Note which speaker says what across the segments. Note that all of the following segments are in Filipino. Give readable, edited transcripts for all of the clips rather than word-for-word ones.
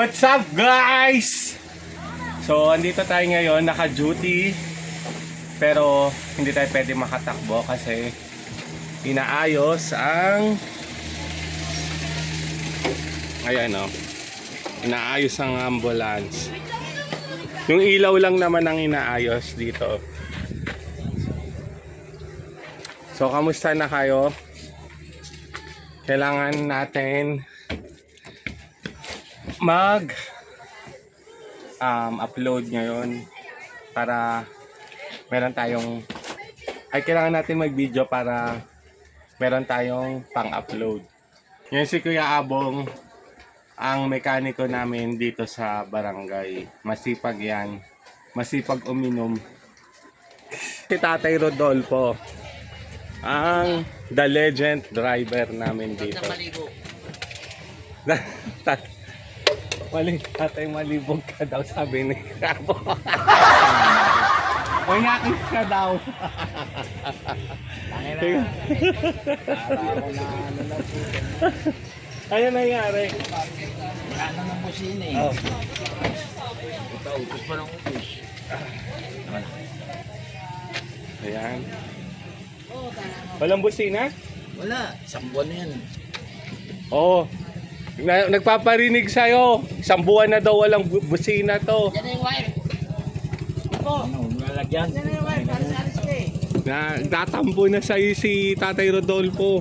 Speaker 1: What's up guys? So andito tayo ngayon, naka-duty. Pero hindi tayo pwede makatakbo kasi inaayos ang inaayos ang ambulance. Yung ilaw lang naman ang inaayos dito. So kamusta na kayo? Kailangan natin upload ngayon para kailangan natin mag-video para meron tayong pang-upload. Ngayon si Kuya Abong ang mekaniko namin dito sa barangay. Masipag yan. Masipag uminom. Si Tatay Rodolfo ang the legend driver namin dito. Tatay malibog ka daw, sabi ni Krabo. Manyakis ka daw. Ano nangyari?
Speaker 2: Wala na ng busina eh.
Speaker 1: Oh.
Speaker 2: Ito, utos pa ng utos.
Speaker 1: Ayan. Walang busina?
Speaker 2: Wala, isang buwan na yan.
Speaker 1: Oo. Nagpaparinig sa'yo. Isang buwan na daw walang busina to.
Speaker 2: Yan na yung wire. Ito. Ano, lalagyan. Yan na yung wire, para sa alis ka eh.
Speaker 1: Nagtatambo na sa'yo si Tatay Rodolfo.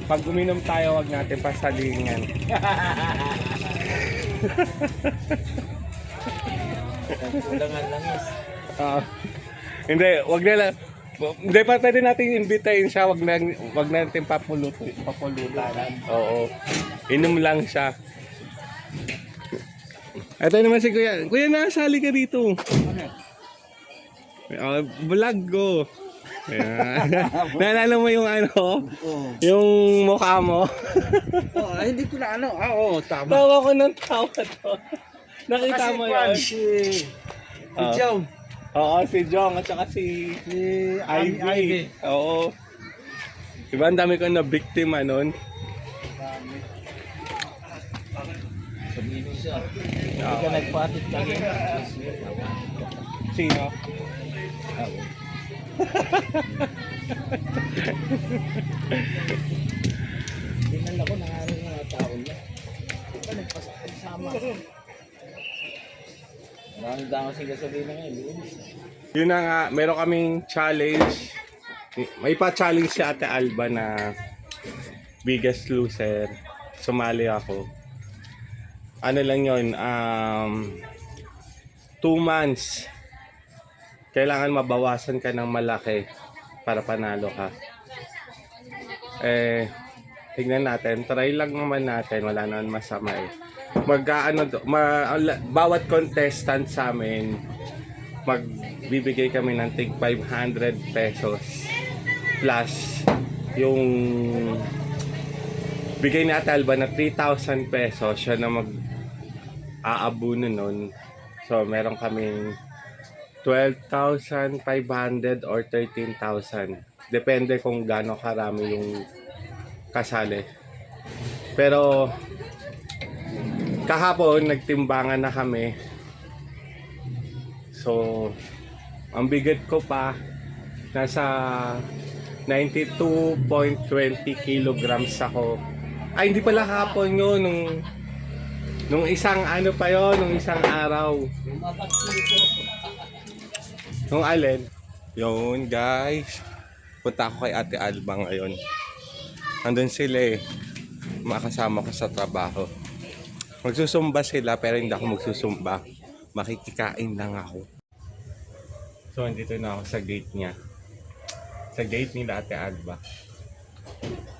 Speaker 1: Pag uminom tayo, wag natin pasalingan.
Speaker 2: Kulangan lang is.
Speaker 1: Hindi, wag na lang. Hindi pa pwede natin imbitahin siya, wag natin papulutan. Oo. Inom lang siya. Ito naman si Kuya. Kuya, nasali ka dito. Vlog ko. Naalala mo yung yung mukha mo?
Speaker 2: Hindi ko na tama.
Speaker 1: Tawa ko ng tawa to. Nakita mo yun?
Speaker 2: Si Jong.
Speaker 1: Oo, si Jong at saka si Ivy. Oo. Diba ang dami ko na biktima nun?
Speaker 2: Sabihin mo siya. Hindi ka nagpatit lagi.
Speaker 1: Sino?
Speaker 2: Tingnan ako nangaring mga tao niya. Hindi ka nagpasama. Maraming dama siya sabihin na ngayon.
Speaker 1: Yun na nga, meron kaming challenge. May pa-challenge si Ate Alba na Biggest Loser. Sumali ako. Ano lang yun, 2 months. Kailangan mabawasan ka ng malaki para panalo ka. Tignan natin. Try lang naman natin. Wala naman masama eh. Bawat contestant sa amin, magbibigay kami ng tig 500 pesos plus yung bigay ni Ate Alba na 3,000 pesos. Siya na mag-aabuno nun. So meron kaming 12,500 or 13,000. Depende kung gaano karami yung kasali. Pero kahapon nagtimbangan na kami. So ang bigat ko pa nasa 92.20 kilograms ako. Ay, hindi pala kahapon yun, nung isang nung isang araw. Nung alin? Yun guys, punta ako kay Ate Alba ngayon. Andun sila makasama ko sa trabaho. Magsusumba sila pero hindi ako magsusumba. Makikikain lang ako. So andito na ako sa gate niya. Sa gate ni Ate Alba.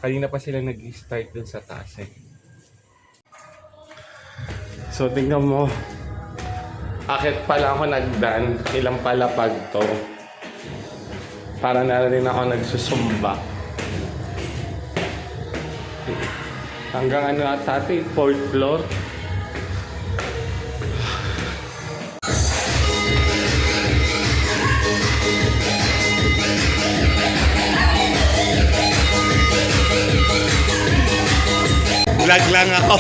Speaker 1: Kanina pa sila nag-start dun sa taas eh. So tingnan mo. Akit pala ako nagdan. Ilang palapag to. Para na rin ako nagsusumba. Hanggang ate, 4th floor. Vlog lang ako.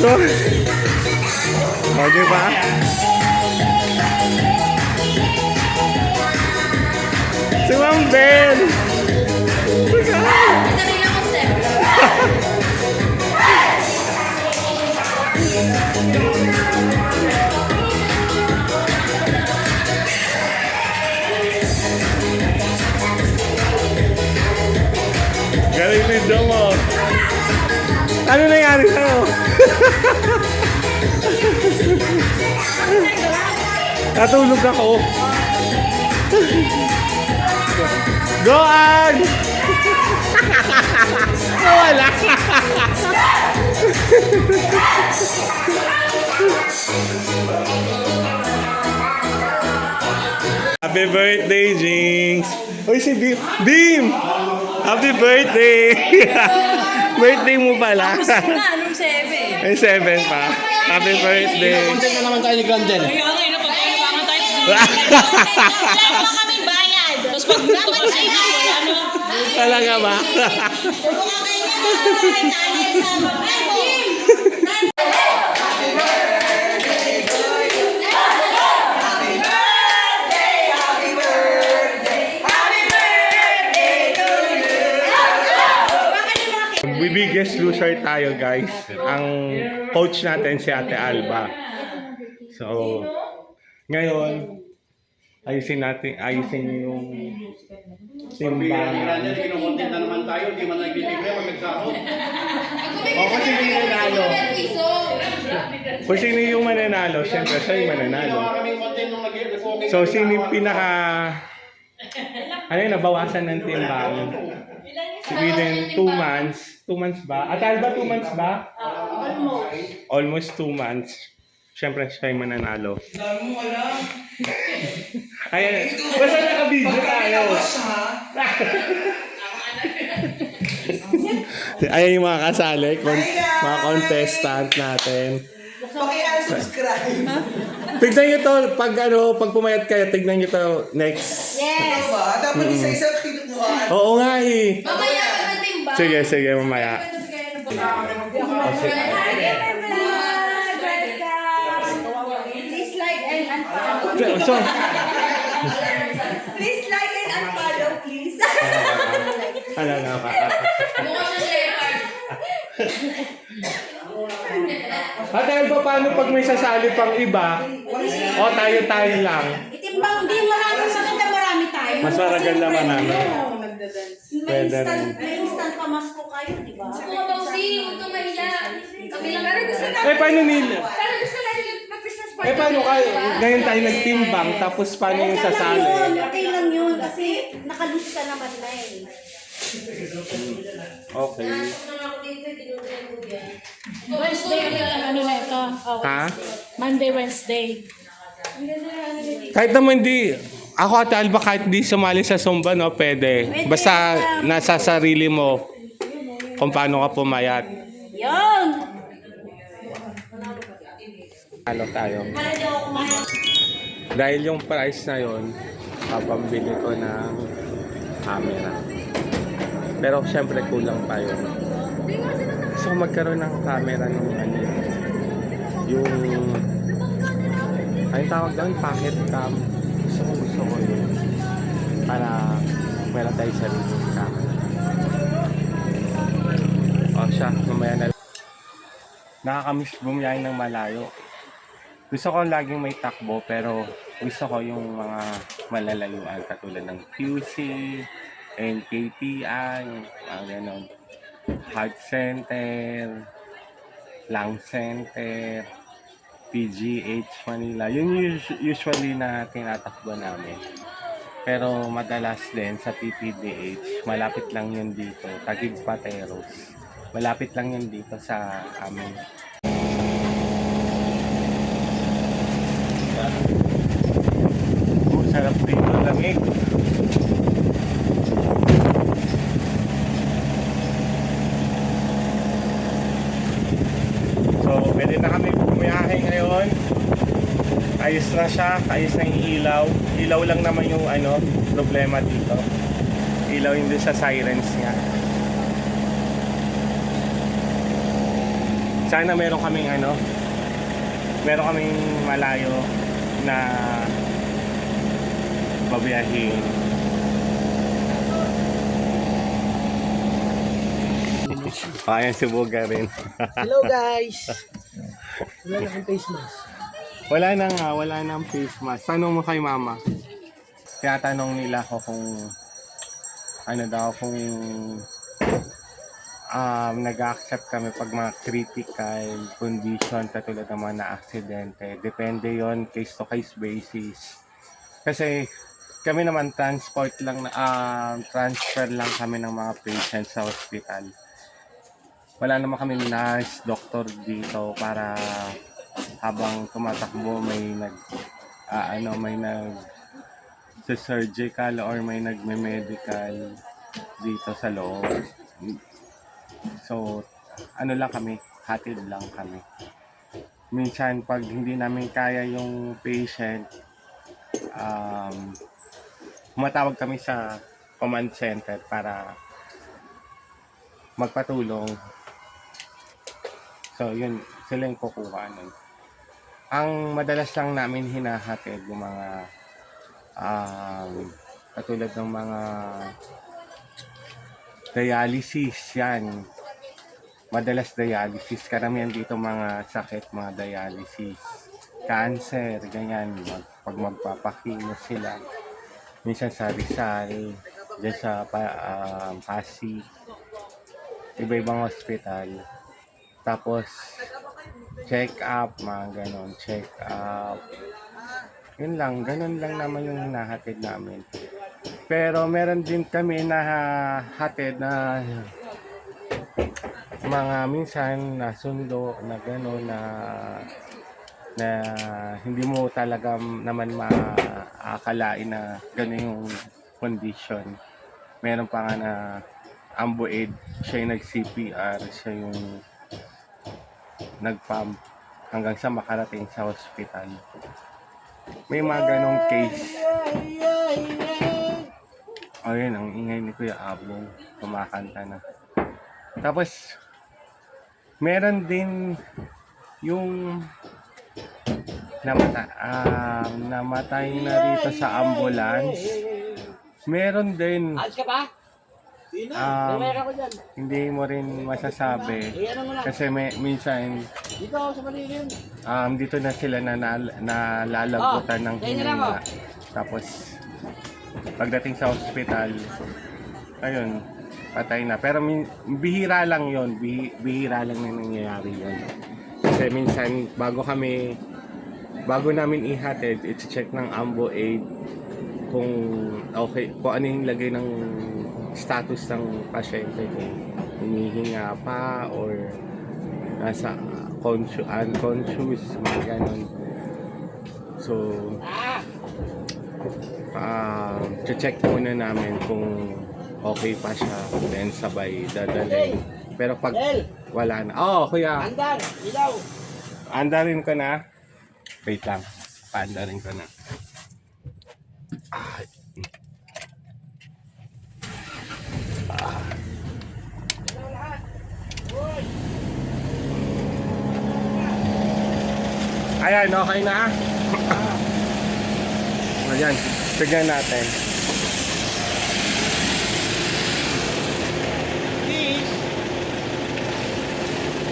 Speaker 1: So, okay ba? Si Ma'am Ben! Galing video mo. Ano nangyari sa'yo? Natulog ako. Goan! Wala. Happy birthday, Jinx! Uy, si Beam! Beam! Happy birthday! Birthday mo pala.
Speaker 3: Anong 7?
Speaker 1: Ay, 7 pa. Happy birthday!
Speaker 2: Content na naman tayo ni Grandel.
Speaker 3: Kaya nga, napagkailangan tayo. Wala pa kaming bayad. Tapos pag napansin na, wala na.
Speaker 1: Talaga ba? Biggest loser tayo, guys. Ang coach natin si Ate Alba. So, ngayon, ayusin yung simbahan.
Speaker 2: Kinukontent na naman tayo, di man nagbibigay pag nagsahod. O kung sino yung nanalo.
Speaker 1: Kung sino yung mananalo, syempre siya yung mananalo.
Speaker 2: Kaming content nung nag-okay.
Speaker 1: So, sino yung pinaka... Ano yung nabawasan ng timbangan? Within 2 months. 2 months ba? At Alba, 2 months ba? Almost 2 months. Siyempre, siya yung mananalo.
Speaker 4: Dami mo alam.
Speaker 1: Ayan. Basta naka-video tayo. Ayan yung mga kasali, mga contestant natin.
Speaker 4: Paki-unsubscribe.
Speaker 1: Tignan nyo to, pag pumayat kayo, tignan nyo to next.
Speaker 4: Ano ba? Dapat isa-isa kinukuha.
Speaker 1: Oo nga eh.
Speaker 3: Mamaya pag nagtimba.
Speaker 1: Sige, mamaya.
Speaker 3: Please like and unfollow.
Speaker 1: So,
Speaker 3: Please like and unfollow, please.
Speaker 1: ano nga pa.
Speaker 3: Mukha siya leopard.
Speaker 1: At dahil ba paano pag may sasali pang iba, o tayo lang.
Speaker 3: Itimbang, di marami tayo.
Speaker 1: Mas maganda manalo.
Speaker 3: May instant pamasko kayo, di ba?
Speaker 5: Mga bausi, huwag kang mahiya. Kami lang. Pero gusto na.
Speaker 1: Eh paano nila?
Speaker 5: Pero gusto natin mag-Christmas party.
Speaker 1: Eh paano kayo? Ngayon tayo nagtimbang, tapos paano yung sasali?
Speaker 3: Okay lang yun, kasi nakalus ka naman na eh.
Speaker 1: Okay.
Speaker 6: Wednesday ano na ito? Oh,
Speaker 1: Ha?
Speaker 6: Monday, Wednesday.
Speaker 1: Kahit naman hindi, ako at Alba kahit di sumali sa Zumba, no, pwede. Basta nasa sarili mo kung paano ka pumayat.
Speaker 3: Yun!
Speaker 1: Ano tayo? Dahil yung price na yon, papambili ko ng camera. Pero syempre kulang pa yun. Gusto ko magkaroon ng camera ng ano yung anong tawag doon? Pocket cam. Gusto ko yun. Para meron tayo sarili ng camera. O siya, mamaya na. Nakakamiss bumiyahin ng malayo. Gusto ko laging may takbo pero gusto ko yung mga malalayuan katulad ng QC, NKTI, ang ganon. Heart Center, Lung Center, PGH Manila. Yun usually na tinatakbo namin. Pero madalas din sa PPDH, malapit lang yun dito, Taguig Pateros. Malapit lang yun dito sa amin. Sarap dito, lamig. So, pwede na kami bumiyahe ngayon. Ayos na siya, ayos na yung ilaw. Ilaw lang naman yung problema dito. ilaw hindi sa sirens niya. Sana meron kaming malayo na babiyahin. Ayan si Buga rin.
Speaker 2: Hello guys! Wala na akong face mask.
Speaker 1: Wala nang face mask. Tanong mo kay mama. Kaya tanong nila ko kung nag-accept kami pag mga critical condition katulad ng mga na-aksidente. Depende yon case to case basis. Kasi kami naman transfer lang kami ng mga patients sa hospital. Wala naman kami nurse, doctor dito para habang tumatakbo may surgical or may nagme-medical dito sa loob. So, lang kami, hatid lang kami. Minsan pag hindi namin kaya yung patient, matawag kami sa command center para magpatulong. So, yun, sila yung kukuha nun. Ang madalas lang namin hinahatid yung mga katulad ng mga dialysis, yan. Madalas dialysis. Karamihan dito mga sakit, mga dialysis. Cancer, ganyan. Pag magpapakino sila. Minsan sa Rizal, dyan sa Pasig. Iba-ibang hospital. Tapos, check up, mga ganon, check up. Yun lang, ganon lang naman yung hinahatid namin. Pero meron din kami na hatid na mga minsan na sundo, na ganon, na hindi mo talaga naman maakalain na ganon yung condition. Meron pa nga na ambo aid, siya yung nag-CPR, siya yung nag-pump hanggang sa makarating sa hospital. May mga ganong case. Ayun, ang ingay ni Kuya Abong, kumakanta na. Tapos, meron din yung namatay na rito sa ambulance. Meron din. Hindi mo rin masasabi kasi minsan dito na sila nalalagutan ng hininga. Tapos pagdating sa hospital, ayun, patay na. Pero bihira lang yon, bihira lang na nangyayari yon. Kasi minsan bago namin ihatid, i-check ng ambo aid kung okay, kung ano yung lagay ng status ng pasyente, kung humihinga pa or nasa unconscious, mga ganon. So, check muna namin kung okay pa siya, then sabay dadalhin. Pero pag wala na, kuya, andarin ko na. Wait lang, paandarin ko na. Ayan, okay na. Ayan, tignan natin.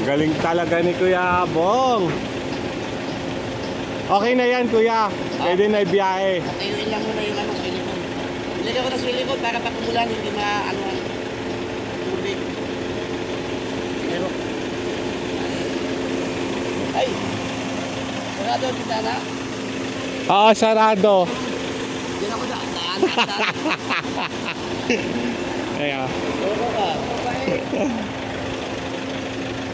Speaker 1: Galing talaga ni Kuya Bong. Okay na yan, Kuya. Pwede na ibiyahe.
Speaker 7: Patayuin lang muna yung silikon. Ilagay ko ng silikon para pag umulan hindi tubig. Pero, ay! Sarado ang bintana?
Speaker 1: Oo, sarado.
Speaker 7: Diyan ako daan.
Speaker 1: Ayan.
Speaker 7: Oo ka.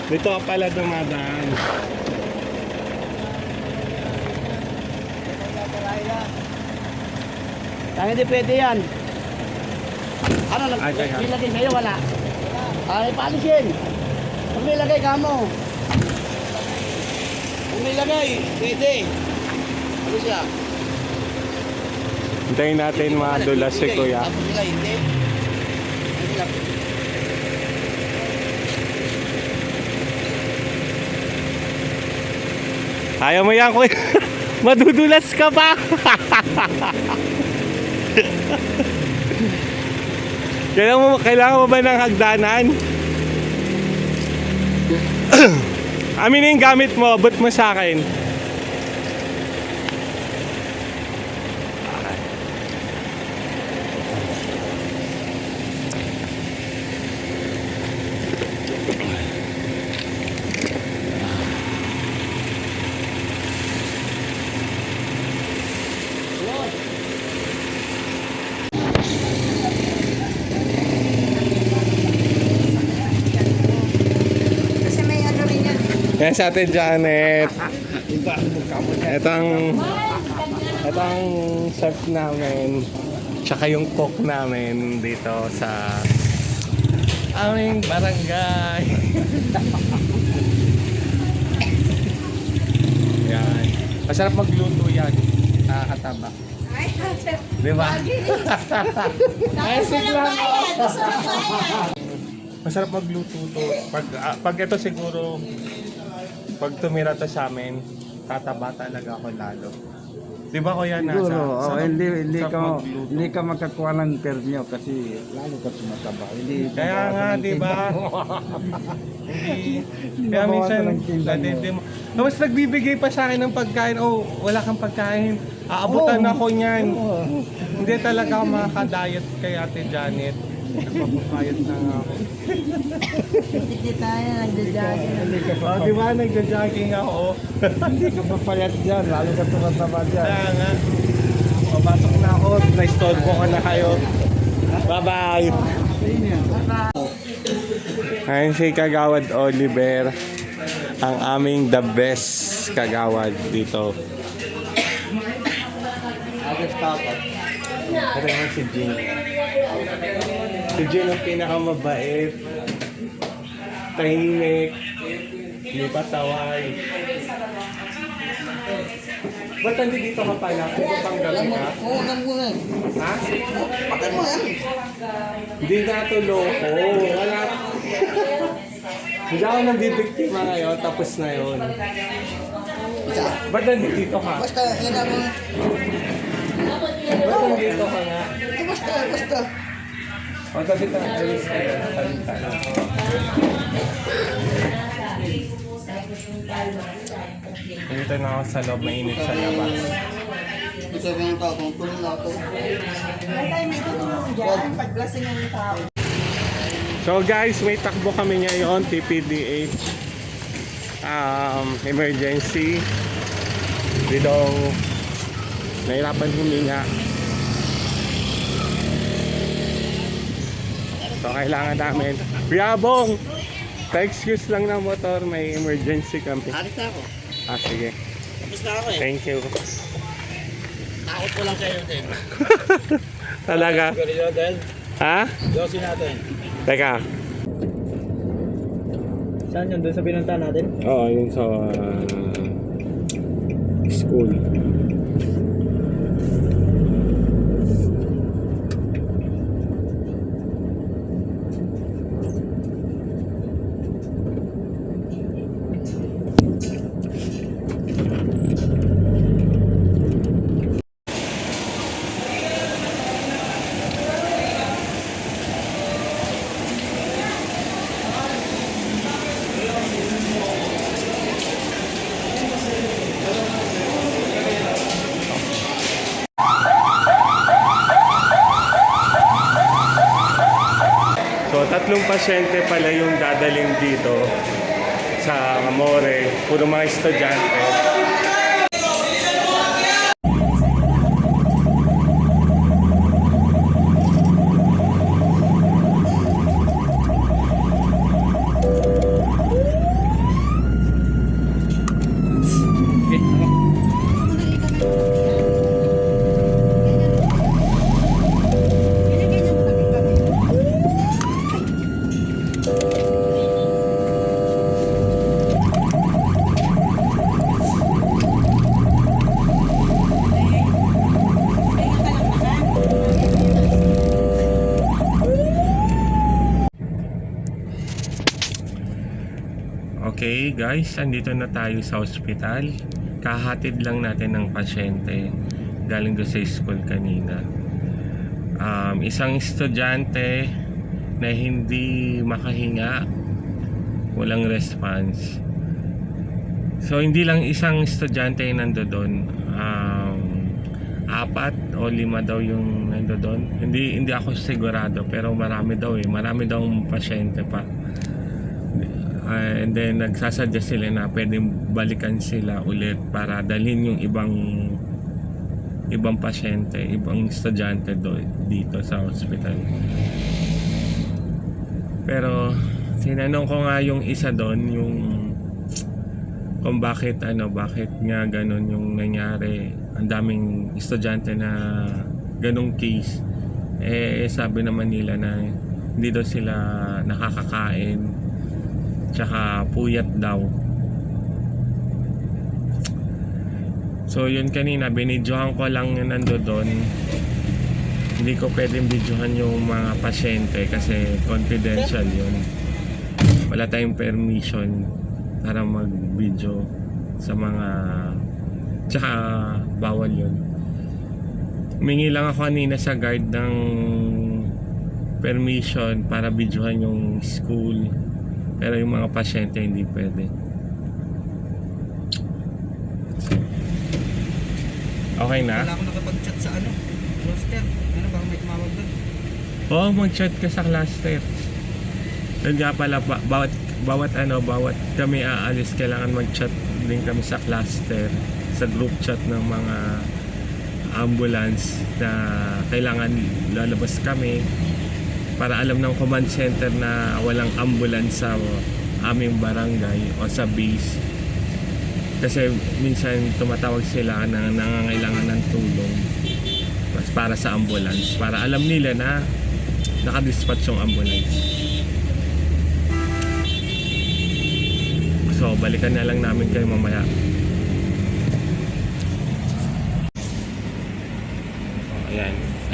Speaker 1: Dito ka pala dumadaan.
Speaker 7: Hindi pwede yan. Ano,
Speaker 1: Okay,
Speaker 7: nilagay sa'yo, wala? Ay, paalisin. Kung nilagay ka mo. Kung nilagay, pwede. Ano siya?
Speaker 1: Hintayin natin madulas si Kuya.
Speaker 7: Tapos nila, hindi.
Speaker 1: Ayaw mo yan, kuya. Madudulas ka pa. Kailangan mo ba ng hagdanan? Amin yung gamit mo, abot mo sa akin.
Speaker 4: Kasi may ano rin yan.
Speaker 1: Yan si Ate Janet. Itong chef namin. Tsaka yung cook namin dito sa aming barangay. Yan. Masarap magluto yan. Nakakataba. Di ba? Isip lang. Masarap magluto to. Pag ito siguro, pag tumira to sa amin, tataba talaga ako lalo. Di ba kuya nasa?
Speaker 2: Siguro, hindi
Speaker 1: magluto.
Speaker 2: hindi ka makakuha ng permyo kasi lalo ka tumataba. Hindi
Speaker 1: Kaya nga, di ba? Hindi. Kaya minsan, nadede mo. Tapos nagbibigay pa sa akin ng pagkain. Oh, wala kang pagkain. Aabutan ako niyan. Hindi talaga ako makaka-diet kay Ate Janet. Nagpapapayat na nga ako.
Speaker 4: Hindi tayo nagja-jogging.
Speaker 1: Oh, di ba? Nagja-jogging ako.
Speaker 2: Hindi ka papayat dyan, lalo ka tumataba dyan.
Speaker 1: Kaya nga. Papasok na ako. Na-istorbo ko na kayo. Bye-bye. Ayan si Kagawad Oliver. Ang aming the best kagawad dito. Ito naman si Jing. Si Jing ang pinakamabait. Tahimik. Hindi pasaway. Ba't nandito ka pala? Kung pang gabi ka?
Speaker 4: Oo, alam mo na.
Speaker 1: Ha?
Speaker 4: Patay mo yan.
Speaker 1: Hindi na ito loko. Wala. Hindi ako nabibiktima ngayon, tapos na yun. Ba't nandito ka?
Speaker 4: Basta, yan ang mga...
Speaker 1: Ba't nandito ka nga?
Speaker 4: Basta.
Speaker 1: O, kasi alis ka na. Salita na. Dito na ako sa loob, mainit sa labas.
Speaker 4: Ito yung tao, kung tulong na ako. May tayo may tutulong dyan, paglasing ang tao.
Speaker 1: So guys, may takbo kami ngayon, PPDH. Emergency. Bidong nahirapan huminga. So kailangan namin. Yabong! Pa-excuse lang ng motor, may emergency kami.
Speaker 7: Alis na ako.
Speaker 1: Sige.
Speaker 7: Tapos na ako eh.
Speaker 1: Thank you.
Speaker 7: Takot ko lang kayo din.
Speaker 1: Talaga?
Speaker 7: Gorilla din.
Speaker 1: Ha?
Speaker 7: Yosin natin.
Speaker 1: Teka.
Speaker 2: Saan yun? Doon sa binunta natin?
Speaker 1: Oo, yun sa school. So, 3 pasyente pala yung dadaling dito sa Amore. Puro mga estudyante. Okay guys, andito na tayo sa ospital. Kahatid lang natin ng pasyente galing doon sa school kanina. Isang estudyante na hindi makahinga, walang response. So hindi lang isang estudyante yung nandoon, 4 o 5 daw yung nandoon. Hindi ako sigurado, pero marami daw marami daw pasyente pa. And then nagsasuggest sila na pwedeng balikan sila ulit para dalhin yung ibang pasyente, ibang estudyante dito sa hospital. Pero tinanong ko nga yung isa doon, yung kung bakit nga ganun yung nangyari. Ang daming estudyante na ganung case. Sabi naman nila na hindi daw sila nakakakain, tsaka puyat daw. So yun, kanina binidyohan ko lang yung nandoon. Hindi ko pwedeng bidyohan yung mga pasyente kasi confidential yun. Wala tayong permission para mag-video sa mga, tsaka bawal yun. Humingi lang ako kanina sa guard ng permission para bidyohan yung school, pero yung mga pasyente hindi pwede. Okay na?
Speaker 4: Wala ako nakapag-chat sa cluster. Baka may tumawag doon.
Speaker 1: Oo, mag-chat ka sa cluster. Doon nga pala, bawat kami aalis, kailangan mag-chat din kami sa cluster, sa group chat ng mga ambulance na kailangan lalabas kami para alam ng command center na walang ambulance sa aming barangay o sa base. Kasi minsan tumatawag sila na nangangailangan ng tulong para sa ambulance, para alam nila na nakadispatch yung ambulance. So balikan na lang namin kayo mamaya.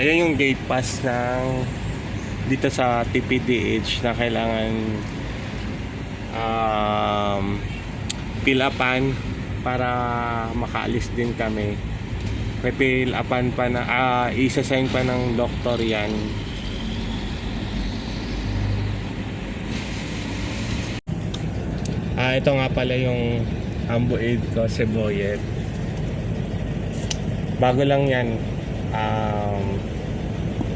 Speaker 1: Ayan yung gate pass ng dito sa TPDH na kailangan fill upan para makaalis din kami. May fill upan pa na isa-sign pa ng doktor yan. Ito nga pala yung ambu aid ko, Seboyet. Bago lang yan.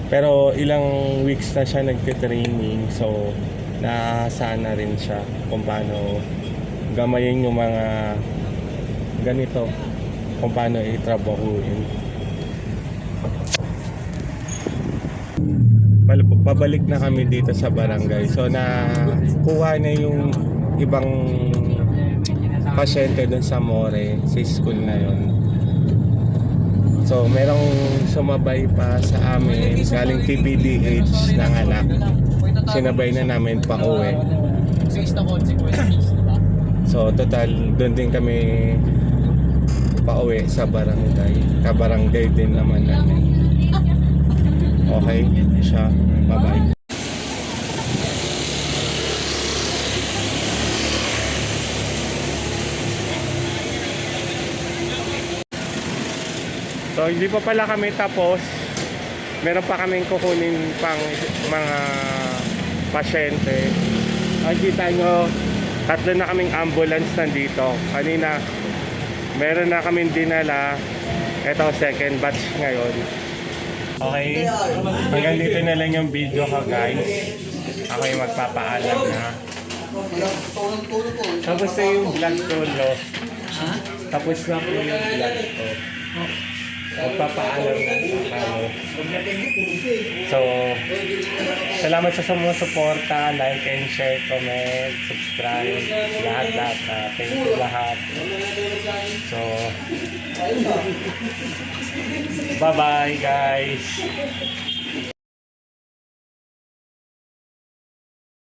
Speaker 1: Pero ilang weeks na siya nagte-training, so nasana rin siya kung paano gamayin yung mga ganito, kung paano itrabahuin. Pabalik na kami dito sa barangay, so nakuha na yung ibang pasyente dun sa More, sa school na yon. So merong sumabay pa sa amin galing TPDH ng anak. Sinabay na namin pa uwi. So total doon din kami pa uwi sa barangay. Kabarangay din naman namin. Okay siya. Bye bye. So hindi pa pala kami tapos. Meron pa kaming kukunin pang mga pasyente. Nakikita nyo, 3 na kaming ambulance nandito. Kanina meron na kaming dinala. Ito second batch ngayon. Okay, hanggang dito na lang yung video ko guys. Ako yung magpapaalam na. Tapos na yung vlog ko, no? Tapos na po yung vlog ko. Magpapaalam na tayo. So, salamat sa sumusuporta, like and share, comment, subscribe, lahat. Thank you lahat. So, bye-bye guys.